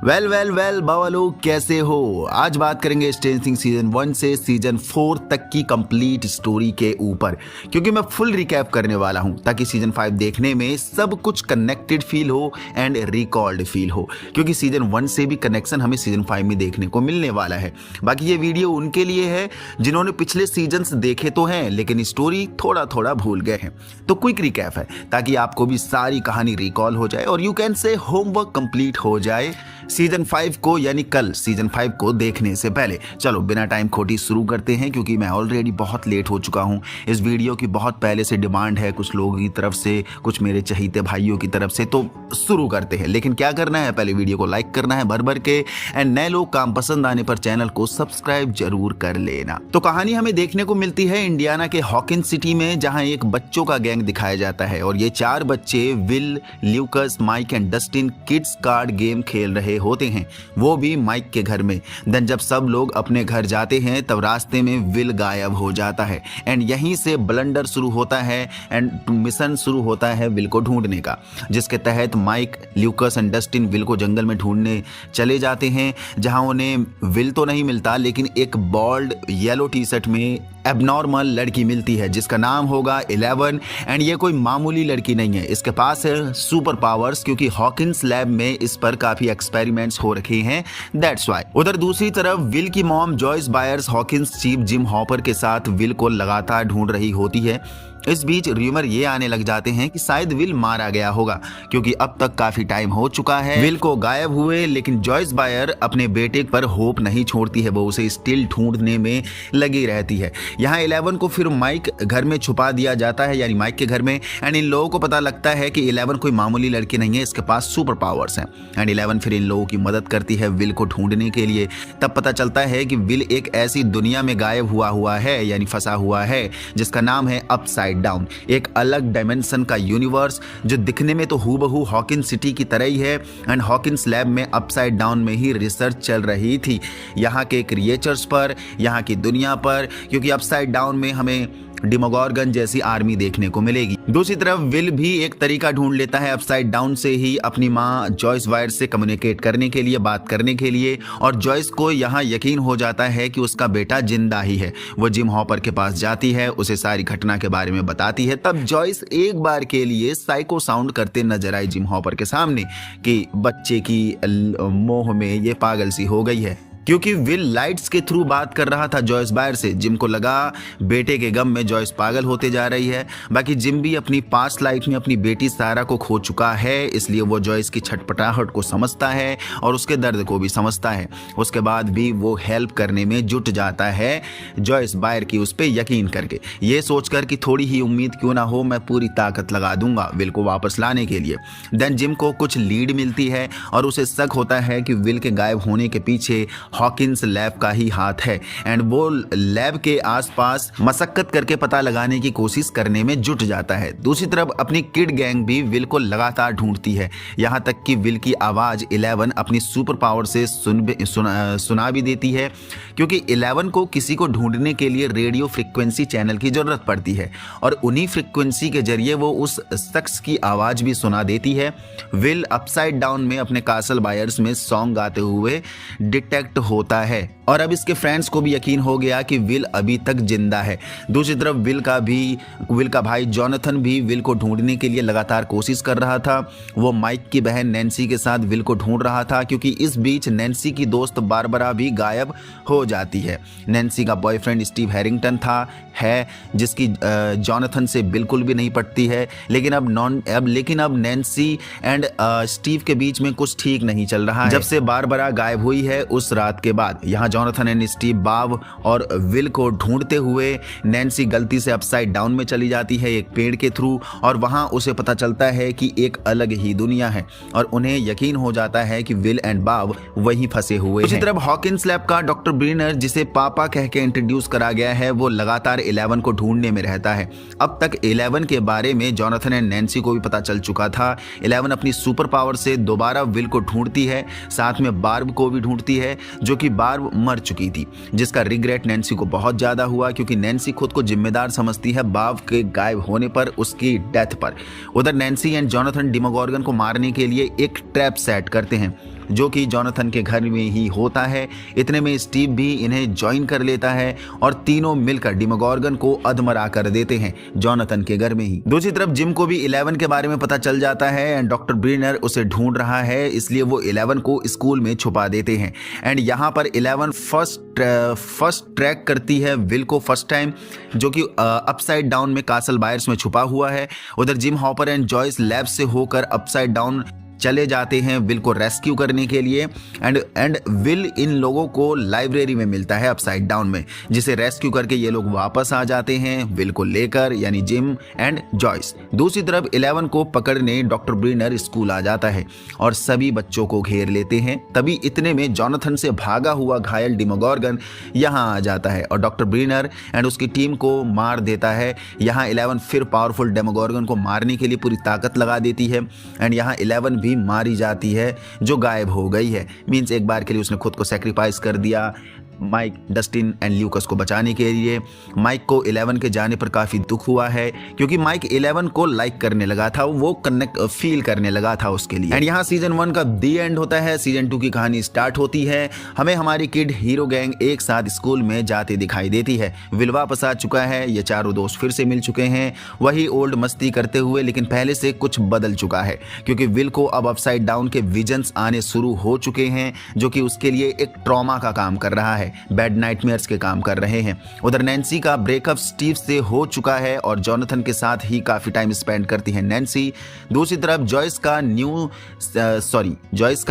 Well बावलो कैसे हो। आज बात करेंगे स्ट्रेंजर थिंग्स सीजन 1 से सीजन 4 तक की कंप्लीट स्टोरी के ऊपर, क्योंकि मैं फुल रिकैप करने वाला हूं ताकि सीजन 5 देखने में सब कुछ कनेक्टेड फील हो एंड रिकॉल्ड फील हो, क्योंकि सीजन 1 से भी कनेक्शन हमें सीजन 5 में देखने को मिलने वाला है। बाकी ये वीडियो उनके लिए है जिन्होंने पिछले सीजन्स देखे तो हैं लेकिन स्टोरी थोड़ा थोड़ा भूल गए हैं। तो क्विक रिकैप है ताकि आपको भी सारी कहानी रिकॉल हो जाए और you can say homework complete हो जाए सीजन 5 को, यानी कल सीजन 5 को देखने से पहले। चलो बिना टाइम खोटी शुरू करते हैं, क्योंकि मैं ऑलरेडी बहुत लेट हो चुका हूं। इस वीडियो की बहुत पहले से डिमांड है कुछ लोगों की तरफ से, कुछ मेरे चहीते भाइयों की तरफ से, तो शुरू करते हैं। लेकिन क्या करना है, पहले वीडियो को लाइक करना है भर भर के, एंड नए लोग काम पसंद आने पर चैनल को सब्सक्राइब जरूर कर लेना। तो कहानी हमें देखने को मिलती है इंडियाना के हॉकिंस सिटी में, जहां एक बच्चों का गैंग दिखाया जाता है और ये 4 बच्चे Will, Lucas, Mike and Dustin kids card game खेल रहे होते हैं, वो भी माइक के घर में। देन जब सब लोग अपने घर जाते हैं तब रास्ते में विल गायब हो जाता है एंड यहीं से ब्लंडर शुरू होता है एंड मिशन शुरू होता है विल को ढूंढने का, जिसके तहत Mike, Lucas and Dustin Will को जंगल में ढूंढने चले जाते हैं, जहां उन्हें विल तो नहीं मिलता लेकिन एक बॉल्ड येलो टी शर्ट में एबनॉर्मल लड़की मिलती है जिसका नाम होगा 11। एंड ये कोई मामूली लड़की नहीं है, इसके पास है सुपर पावर्स, क्योंकि हॉकिंस लैब में इस पर काफी एक्सपेरिमेंट्स हो रखे हैं, दैट्स व्हाई। उधर दूसरी तरफ विल की mom Joyce Byers Hawkins chief Jim Hopper के साथ विल को लगातार ढूंढ रही होती है। इस बीच रूमर ये आने लग जाते हैं कि शायद विल मारा गया होगा, क्योंकि अब तक काफी टाइम हो चुका है विल को गायब हुए। लेकिन जॉयस बायर अपने बेटे पर होप नहीं छोड़ती है, वो उसे स्टिल ढूंढने में लगी रहती है। यहाँ 11 को फिर माइक घर में छुपा दिया जाता है, यानी माइक के घर में, एंड इन लोगों को पता लगता है कि 11 कोई मामूली लड़की नहीं है, इसके पास सुपर पावर्स हैं। एंड 11 फिर इन लोगों की मदद करती है विल को ढूंढने के लिए। तब पता चलता है कि विल एक ऐसी दुनिया में गायब हुआ है, यानी फंसा हुआ है, जिसका नाम है अपसाइड डाउन, एक अलग डायमेंशन का यूनिवर्स जो दिखने में तो हूबहू हॉकिंस सिटी की तरह ही है। एंड हॉकिंस लैब में अपसाइड डाउन में ही रिसर्च चल रही थी यहाँ के क्रिएचर्स पर, यहाँ की दुनिया पर, क्योंकि अपसाइड डाउन में हमें डिमोगोर्गन जैसी आर्मी देखने को मिलेगी। दूसरी तरफ विल भी एक तरीका ढूंढ लेता है अपसाइड डाउन से ही अपनी माँ जॉयस बायर से कम्युनिकेट करने के लिए, बात करने के लिए, और जॉयस को यहाँ यकीन हो जाता है कि उसका बेटा जिंदा ही है। वो जिम हॉपर के पास जाती है, उसे सारी घटना के बारे में बताती है। तब जॉयस एक बार के लिए साइको साउंड करते नजर आई जिम हॉपर के सामने कि बच्चे की मोह में ये पागल सी हो गई है, क्योंकि विल लाइट्स के थ्रू बात कर रहा था जॉयस बायर से। जिम को लगा बेटे के गम में जॉयस पागल होते जा रही है। बाकी जिम भी अपनी पास्ट लाइफ में अपनी बेटी सारा को खो चुका है, इसलिए वो जॉयस की छटपटाहट को समझता है और उसके दर्द को भी समझता है। उसके बाद भी वो हेल्प करने में जुट जाता है जॉयस बायर की उस पर यकीन करके, ये सोचकर कि थोड़ी ही उम्मीद क्यों ना हो, मैं पूरी ताकत लगा दूंगा विल को वापस लाने के लिए। देन जिम को कुछ लीड मिलती है और उसे शक होता है कि विल के गायब होने के पीछे हॉकिंस लैब का ही हाथ है, एंड वो लैब के आसपास मशक्कत करके पता लगाने की कोशिश करने में जुट जाता है। दूसरी तरफ अपनी किड गैंग भी विल को लगातार ढूंढती है, यहाँ तक कि विल की आवाज 11 अपनी सुपर पावर से सुना भी देती है, क्योंकि 11 को किसी को ढूंढने के लिए रेडियो फ्रिक्वेंसी चैनल की जरूरत पड़ती है और उन्हीं फ्रिक्वेंसी के जरिए वो उस शख्स की आवाज भी सुना देती है। विल अपसाइड डाउन में अपने कासल बायर्स में सॉन्ग गाते हुए डिटेक्ट होता है और अब इसके फ्रेंड्स को भी यकीन हो गया कि विल अभी तक जिंदा है। दूसरी तरफ विल का भाई जॉनथन भी विल को ढूंढने के लिए लगातार कोशिश कर रहा था। वो माइक की बहन नैन्सी के साथ विल को ढूंढ रहा था, क्योंकि इस बीच नैन्सी की दोस्त बारबरा भी गायब हो जाती है। नैन्सी का बॉयफ्रेंड स्टीव हैरिंगटन जिसकी जॉनथन से बिल्कुल भी नहीं पटती है, लेकिन अब नैन्सी एंड स्टीव के बीच में कुछ ठीक नहीं चल रहा है। जब से बारबरा गायब हुई है उस रात के बाद यहाँ जॉनथन एंड स्टीव बाव और विल को ढूंढते हुए नैन्सी गलती से अपसाइड डाउन में चली जाती है एक पेड़ के थ्रू, और वहां उसे पता चलता है कि एक अलग ही दुनिया है और उन्हें यकीन हो जाता है कि विल एंड बाव वहीं फंसे हुए हैं। दूसरी तरफ हॉकिंस लैब का डॉक्टर ब्रीनर, जिसे पापा कह के इंट्रोड्यूस करा गया है, वो लगातार 11 को ढूंढने में रहता है। अब तक 11 के बारे में जॉनथन एंड नैन्सी को भी पता चल चुका था। 11 अपनी सुपर पावर से दोबारा विल को ढूंढती है, साथ में बार्ब को भी ढूंढती है, जो कि बार्ब मर चुकी थी, जिसका रिग्रेट नैन्सी को बहुत ज्यादा हुआ, क्योंकि नैन्सी खुद को जिम्मेदार समझती है बार्ब के गायब होने पर, उसकी डेथ पर। उधर नैन्सी एंड जॉनथन डिमोगोर्गन को मारने के लिए एक ट्रैप सेट करते हैं जो कि जॉनथन के घर में ही होता है। इतने में स्टीव भी इन्हें ज्वाइन कर लेता है और तीनों मिलकर डेमोगोर्गन को अधमरा कर देते हैं जॉनथन के घर में ही। दूसरी तरफ जिम को भी 11 के बारे में पता चल जाता है एंड डॉक्टर ब्रीनर उसे ढूंढ रहा है, इसलिए वो 11 को स्कूल में छुपा देते हैं। एंड यहाँ पर 11 फर्स्ट ट्रैक करती है विल को फर्स्ट टाइम, जो कि अपसाइड डाउन में कासल बायर्स में छुपा हुआ है। उधर Jim Hopper and Joyce lab से होकर अपसाइड डाउन चले जाते हैं विल को रेस्क्यू करने के लिए एंड विल इन लोगों को लाइब्रेरी में मिलता है अपसाइड डाउन में, जिसे रेस्क्यू करके ये लोग वापस आ जाते हैं विल को लेकर, यानी जिम एंड जॉयस। दूसरी तरफ 11 को पकड़ने डॉक्टर ब्रीनर स्कूल आ जाता है और सभी बच्चों को घेर लेते हैं। तभी इतने में जॉनथन से भागा हुआ घायल डेमोगोर्गन यहाँ आ जाता है और डॉक्टर ब्रीनर एंड उसकी टीम को मार देता है। यहाँ 11 फिर पावरफुल डेमोगोर्गन को मारने के लिए पूरी ताकत लगा देती है एंड यहाँ 11 भी मारी जाती है, जो गायब हो गई है। मींस एक बार के लिए उसने खुद को सैक्रिफाइस कर दिया माइक, डस्टिन एंड ल्यूकस को बचाने के लिए। माइक को 11 के जाने पर काफ़ी दुख हुआ है, क्योंकि माइक 11 को लाइक करने लगा था, वो कनेक्ट फील करने लगा था उसके लिए। एंड यहाँ सीजन 1 का दी एंड होता है। सीजन 2 की कहानी स्टार्ट होती है। हमें हमारी किड हीरो गैंग एक साथ स्कूल में जाते दिखाई देती है। विल वापस आ चुका है, ये चारों दोस्त फिर से मिल चुके हैं, वही ओल्ड मस्ती करते हुए, लेकिन पहले से कुछ बदल चुका है, क्योंकि विल को अब अपसाइड डाउन के विजन्स आने शुरू हो चुके हैं, जो कि उसके लिए एक ट्रॉमा का काम कर रहा है, बैड नाइटमेयर्स के काम कर रहे हैं। उधर नैन्सी का ब्रेकअप स्टीव से हो चुका है और जॉनथन के साथ ही काफी टाइम स्पेंड करती है नैन्सी। दूसरी तरफ जॉयस का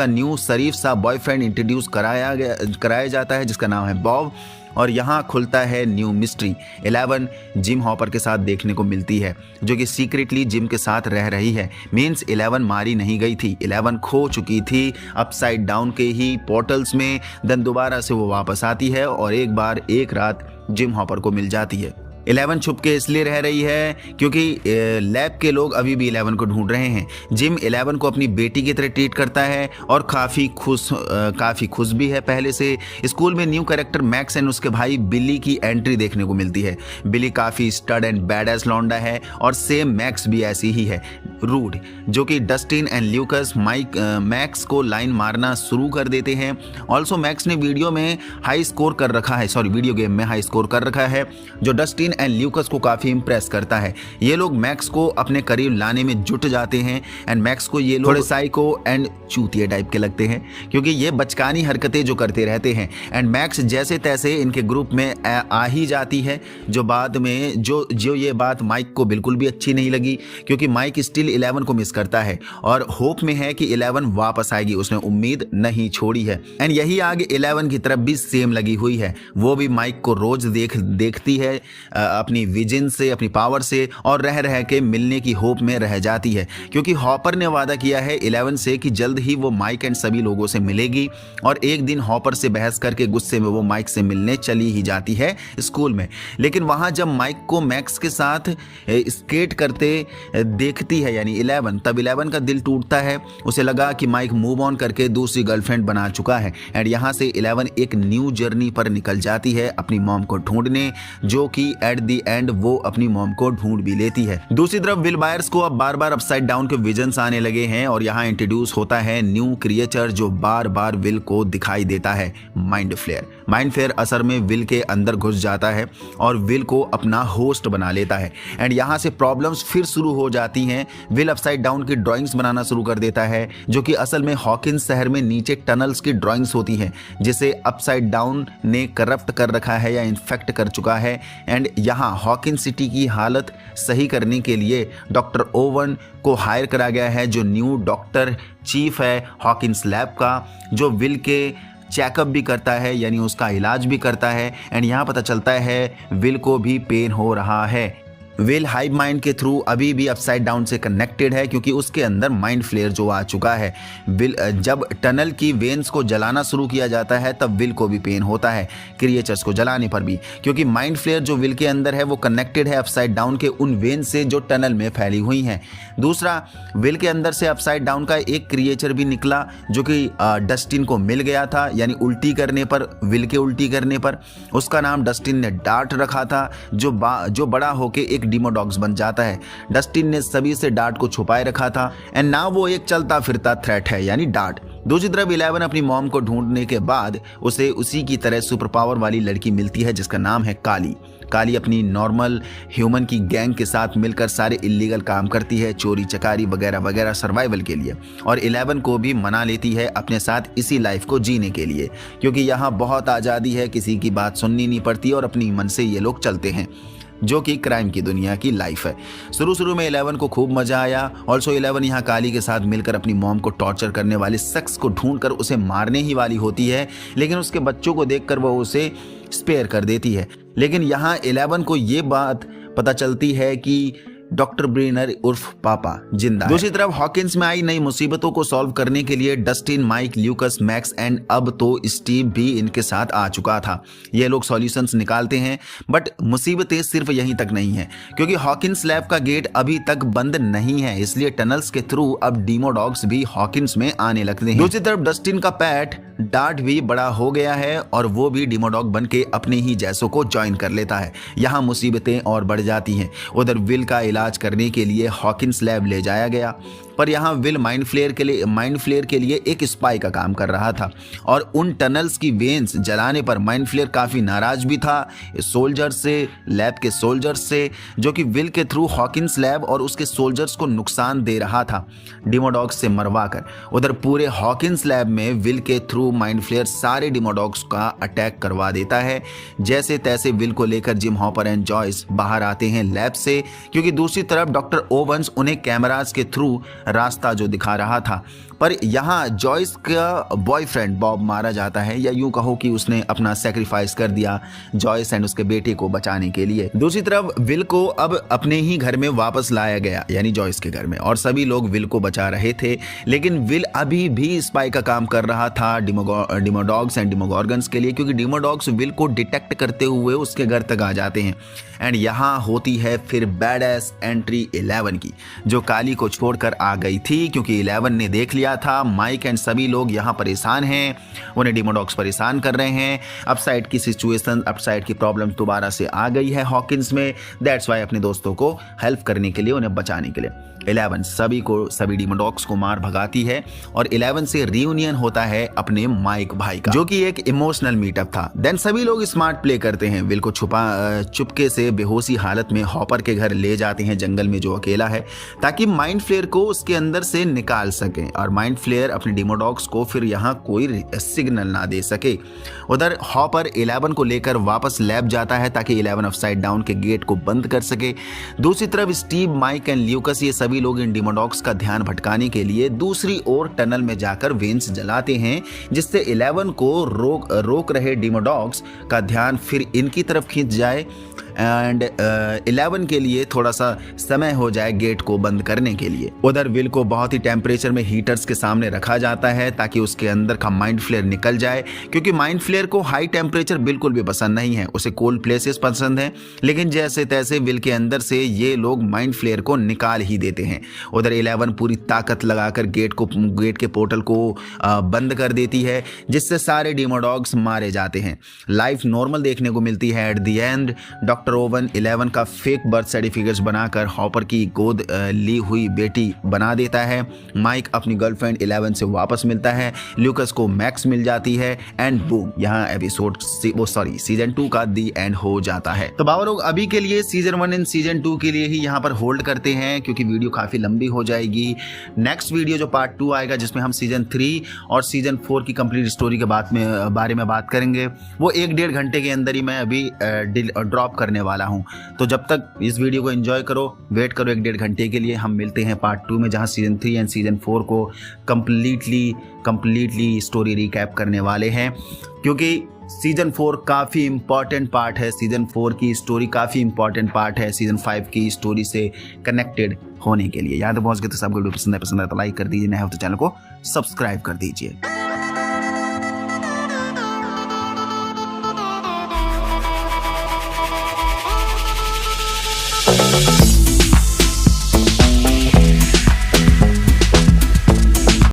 न्यू शरीफ सा बॉयफ्रेंड इंट्रोड्यूस कराया जाता है, जिसका नाम है बॉब। और यहाँ खुलता है न्यू मिस्ट्री। 11 जिम हॉपर के साथ देखने को मिलती है, जो कि सीक्रेटली जिम के साथ रह रही है। मीन्स 11 मारी नहीं गई थी, 11 खो चुकी थी अपसाइड डाउन के ही पोर्टल्स में। देन दोबारा से वो वापस आती है और एक रात जिम हॉपर को मिल जाती है। 11 छुप के इसलिए रह रही है क्योंकि लैब के लोग अभी भी 11 को ढूंढ रहे हैं। जिम 11 को अपनी बेटी की तरह ट्रीट करता है और काफ़ी खुश भी है पहले से। स्कूल में न्यू कैरेक्टर मैक्स एंड उसके भाई बिली की एंट्री देखने को मिलती है। बिली काफ़ी स्टड एंड बैडएस लौंडा है और सेम मैक्स भी ऐसी ही है, रूड, जो कि डस्टिन एंड ल्यूकस मैक्स को लाइन मारना शुरू कर देते हैं। ऑल्सो मैक्स ने वीडियो गेम में हाई स्कोर कर रखा है, जो डस्टिन एंड ल्यूकस को काफी इंप्रेस करता है। ये लोग मैक्स को अपने करीब लाने में जुट जाते हैं एंड मैक्स को ये लोग थोड़े साइको एंड चूतिया टाइप के लगते हैं, क्योंकि ये बचकानी हरकतें जो करते रहते हैं। एंड मैक्स जैसे तैसे इनके ग्रुप में आ ही जाती है, जो बाद में जो ये बात माइक को बिल्कुल भी अच्छी नहीं लगी, क्योंकि माइक स्टिल 11 को मिस करता है और होप में है कि 11 वापस आएगी। उसने उम्मीद नहीं छोड़ी है। एंड यही आगे 11 की तरफ भी सेम लगी हुई है। वो भी माइक को रोज देखती है अपनी विजन से, अपनी पावर से, और रह के मिलने की होप में रह जाती है, क्योंकि हॉपर ने वादा किया है 11 से कि जल्द ही वो माइक एंड सभी लोगों से मिलेगी। और एक दिन हॉपर से बहस करके गुस्से में वो माइक से मिलने चली ही जाती है स्कूल में। लेकिन वहां जब माइक को मैक्स के साथ स्केट करते देखती है यानी 11, तब 11 का दिल टूटता है। उसे लगा कि माइक मूव ऑन करके दूसरी गर्लफ्रेंड बना चुका है। एंड यहाँ से 11 एक न्यू जर्नी पर निकल जाती है अपनी मॉम को ढूंढने, जो कि एट द एंड वो अपनी मॉम को ढूंढ भी लेती है। दूसरी तरफ विल बायर्स को अब बार बार अपसाइड डाउन के विजन्स आने लगे हैं और यहाँ इंट्रोड्यूस होता है न्यू क्रिएचर, जो बार बार विल को दिखाई देता है, माइंड फ्लेयर असर में विल के अंदर घुस जाता है और विल को अपना होस्ट बना लेता है। एंड यहाँ से प्रॉब्लम्स फिर शुरू हो जाती हैं। विल अपसाइड डाउन की ड्राइंग्स बनाना शुरू कर देता है, जो कि असल में हॉकिंस शहर में नीचे टनल्स की ड्राइंग्स होती हैं, जिसे अपसाइड डाउन ने करप्ट कर रखा है या इन्फेक्ट कर चुका है। एंड यहाँ हॉकिंस सिटी की हालत सही करने के लिए डॉक्टर ओवन को हायर करा गया है, जो न्यू डॉक्टर चीफ है हॉकिंस लैब का, जो विल के चेकअप भी करता है यानी उसका इलाज भी करता है। एंड यहाँ पता चलता है विल को भी पेन हो रहा है। विल हाइव माइंड के थ्रू अभी भी अपसाइड डाउन से कनेक्टेड है, क्योंकि उसके अंदर माइंड फ्लेयर जो आ चुका है। विल जब टनल की वेन्स को जलाना शुरू किया जाता है तब विल को भी पेन होता है, क्रिएचर्स को जलाने पर भी, क्योंकि माइंड फ्लेयर जो विल के अंदर है वो कनेक्टेड है अपसाइड डाउन के उन वेन्स से जो टनल में फैली हुई हैं। दूसरा, विल के अंदर से अपसाइड डाउन का एक क्रिएचर भी निकला, जो कि डस्टिन को मिल गया था, यानी उल्टी करने पर, विल के उल्टी करने पर। उसका नाम डस्टिन ने डार्ट रखा था, जो बड़ा होके एक डिमोडॉग्स बन जाता है। डस्टिन ने सभी से डार्ट को छुपाए रखा था एंड नाउ वो एक चलता फिरता थ्रेट है यानी डार्ट। दूसरी तरफ 11 अपनी मॉम को ढूंढने के बाद उसे उसी की तरह सुपर पावर वाली लड़की मिलती है जिसका नाम है काली। काली अपनी नॉर्मल ह्यूमन की गैंग के साथ मिलकर सारे इलीगल काम करती है, चोरी चकारी वगैरह वगैरह सर्वाइवल के लिए, और 11 को भी मना लेती है अपने साथ इसी लाइफ को जीने के लिए, क्योंकि यहाँ बहुत आज़ादी है, किसी की बात सुननी नहीं पड़ती और अपनी मन से ये लोग चलते हैं, जो कि क्राइम की दुनिया की लाइफ है। शुरू में 11 को खूब मजा आया। ऑल्सो 11 यहाँ काली के साथ मिलकर अपनी मॉम को टॉर्चर करने वाले शख्स को ढूंढकर उसे मारने ही वाली होती है, लेकिन उसके बच्चों को देखकर वो उसे स्पेयर कर देती है। लेकिन यहाँ 11 को ये बात पता चलती है कि डॉक्टर ब्रेनर उर्फ पापा जिंदा है। दूसरी तरफ हॉकिंस में आई नई मुसीबतों को सॉल्व करने के लिए Dustin, Mike, Lucas, Max and अब तो स्टीव भी इनके साथ आ चुका था। ये लोग सॉल्यूशंस निकालते हैं, बट मुसीबतें सिर्फ यहीं तक नहीं है, क्योंकि हॉकिंस लैब का गेट अभी तक बंद नहीं है, इसलिए टनल्स के थ्रू अब डिमोडॉग्स भी हॉकिंस में आने लगते हैं। दूसरी तरफ डस्टिन का पैट डार्ट भी बड़ा हो गया है और वो भी डिमोडॉग बन के अपने ही जैसों को ज्वाइन कर लेता है। यहाँ मुसीबतें और बढ़ जाती हैं। उधर विल का इलाज करने के लिए हॉकिंस लैब ले जाया गया, पर यहाँ विल माइंड फ्लेयर के लिए एक स्पाई का काम कर रहा था, और उन टनल्स की वेन्स जलाने पर माइंड फ्लेयर काफ़ी नाराज भी था सोल्जर्स से, लैब के सोल्जर्स से, जो कि विल के थ्रू हॉकिंस लैब और उसके सोल्जर्स को नुकसान दे रहा था डिमोडॉग्स से मरवा कर। उधर पूरे हॉकिंस लैब में विल के थ्रू माइंड फ्लेयर सारे डिमोडॉग्स का अटैक करवा देता है। जैसे तैसे विल को लेकर जिम हॉपर एंड जॉयस बाहर आते हैं लैब से, क्योंकि दूसरी तरफ डॉक्टर ओवंस उन्हें कैमरास के थ्रू रास्ता जो दिखा रहा था। पर यहाँ जॉयस का बॉयफ्रेंड बॉब मारा जाता है, या यूं कहो कि उसने अपना सैक्रिफाइस कर दिया जॉयस एंड उसके बेटे को बचाने के लिए। दूसरी तरफ विल को अब अपने ही घर में वापस लाया गया, यानी जॉयस के घर में, और सभी लोग विल को बचा रहे थे, लेकिन विल अभी भी स्पाई का काम कर रहा था डिमोडॉग्स एंड डिमोगॉर्गन्स के लिए, क्योंकि डिमोडॉग्स विल को डिटेक्ट करते हुए उसके घर तक आ जाते हैं। एंड यहाँ होती है फिर बैडएस एंट्री 11 की, जो काली को छोड़कर आ गई थी, क्योंकि 11 ने देख लिया था माइक एंड सभी लोग यहाँ परेशान हैं, उन्हें डिमोडॉग्स परेशान कर रहे हैं। अपसाइड की सिचुएशन, अपसाइड की प्रॉब्लम दोबारा से आ गई है हॉकिंस में। दैट्स वाई अपने दोस्तों को हेल्प करने के लिए, उन्हें बचाने के लिए 11 सभी डिमोडॉग्स को मार भगाती है, और 11 से रियूनियन होता है अपने माइक भाई का, जो कि एक इमोशनल मीटअप था। देन सभी लोग स्मार्ट प्ले करते हैं, विल को चुपके से बेहोशी हालत में हॉपर के घर ले जाते हैं जंगल में जो अकेला है, ताकि माइंड फ्लेयर को उसके अंदर से निकाल सकें और माइंड फ्लेयर अपने डिमोडॉग्स को फिर यहाँ कोई सिग्नल ना दे सके। उधर हॉपर 11 को लेकर वापस लैब जाता है ताकि 11 अपसाइड डाउन के गेट को बंद कर सके। दूसरी तरफ स्टीव, माइक एंड ल्यूकस ये सभी लोग इन डिमोडॉग्स का ध्यान भटकाने के लिए दूसरी ओर टनल में जाकर वेंस जलाते हैं, जिससे 11 को रोक रहे डिमोडॉग्स का ध्यान फिर इनकी तरफ खींच जाए एंड 11 के लिए थोड़ा सा समय हो जाए गेट को बंद करने के लिए। उधर विल को बहुत ही टेम्परेचर में हीटर्स के सामने रखा जाता है ताकि उसके अंदर का माइंड फ्लेयर निकल जाए, क्योंकि माइंड फ्लेयर को हाई टेम्परेचर बिल्कुल भी पसंद नहीं है, उसे कोल्ड प्लेसेस पसंद है। लेकिन जैसे तैसे विल के अंदर से ये लोग माइंड फ्लेयर को निकाल ही देते हैं। उधर 11 पूरी ताकत लगाकर गेट के पोर्टल को बंद कर देती है, जिससे सारे डिमोडॉग्स मारे जाते हैं। लाइफ नॉर्मल देखने को मिलती है। At the end doctor oven 11 का फेक बर्थ सर्टिफिकेट्स बनाकर हॉपर की गोद ली हुई बेटी बना देता है। माइक अपनी गर्लफ्रेंड 11 से वापस मिलता है, ल्यूकस को मैक्स मिल जाती है एंड बूम, यहाँ सीजन 2 का दी एंड हो जाता है। तो बाबा लोग अभी के लिए सीजन 1 एंड सीजन 2 के लिए ही यहाँ पर होल्ड करते हैं, क्योंकि वीडियो काफी लंबी हो जाएगी। नेक्स्ट वीडियो जो पार्ट 2 आएगा, जिसमें हम सीजन 3 और सीजन 4 की कंप्लीट स्टोरी के बारे में बात करेंगे, वो 1-1.5 घंटे के अंदर ही मैं अभी ड्रॉप करने वाला हूं। तो जब तक इस वीडियो को एंजॉय करो, वेट करो 1-1.5 घंटे के लिए। हम मिलते हैं पार्ट 2 में, जहां सीजन 3 एंड सीजन 4 को कंप्लीटली स्टोरी रिकैप करने वाले हैं, क्योंकि सीजन 4 काफ़ी इंपॉर्टेंट पार्ट है। सीजन 4 की स्टोरी काफ़ी इंपॉर्टेंट पार्ट है सीजन 5 की स्टोरी से कनेक्टेड होने के लिए। यहाँ तो पहुँच गए तो सबको वीडियो पसंद है तो लाइक कर दीजिए, नए हो तो चैनल को सब्सक्राइब कर दीजिए।